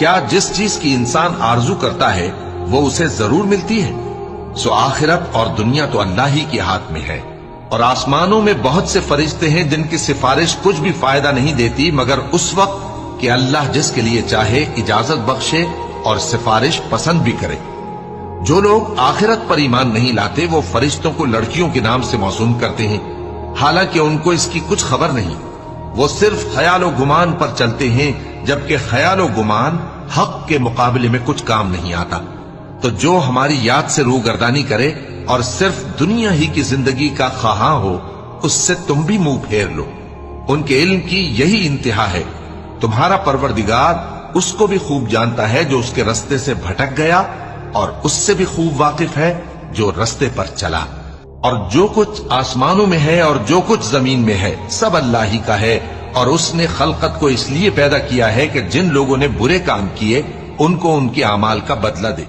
کیا جس چیز کی انسان آرزو کرتا ہے وہ اسے ضرور ملتی ہے؟ سو آخرت اور دنیا تو اللہ ہی کے ہاتھ میں ہے، اور آسمانوں میں بہت سے فرشتے ہیں جن کی سفارش کچھ بھی فائدہ نہیں دیتی مگر اس وقت کہ اللہ جس کے لیے چاہے اجازت بخشے اور سفارش پسند بھی کرے۔ جو لوگ آخرت پر ایمان نہیں لاتے وہ فرشتوں کو لڑکیوں کے نام سے موسوم کرتے ہیں، حالانکہ ان کو اس کی کچھ خبر نہیں۔ وہ صرف خیال و گمان پر چلتے ہیں، جبکہ خیال و گمان حق کے مقابلے میں کچھ کام نہیں آتا۔ تو جو ہماری یاد سے روگردانی کرے اور صرف دنیا ہی کی زندگی کا خواہاں ہو، اس سے تم بھی منہ پھیر لو۔ ان کے علم کی یہی انتہا ہے۔ تمہارا پروردگار اس کو بھی خوب جانتا ہے جو اس کے رستے سے بھٹک گیا، اور اس سے بھی خوب واقف ہے جو رستے پر چلا۔ اور جو کچھ آسمانوں میں ہے اور جو کچھ زمین میں ہے سب اللہ ہی کا ہے، اور اس نے خلقت کو اس لیے پیدا کیا ہے کہ جن لوگوں نے برے کام کیے ان کو ان کے اعمال کا بدلہ دے۔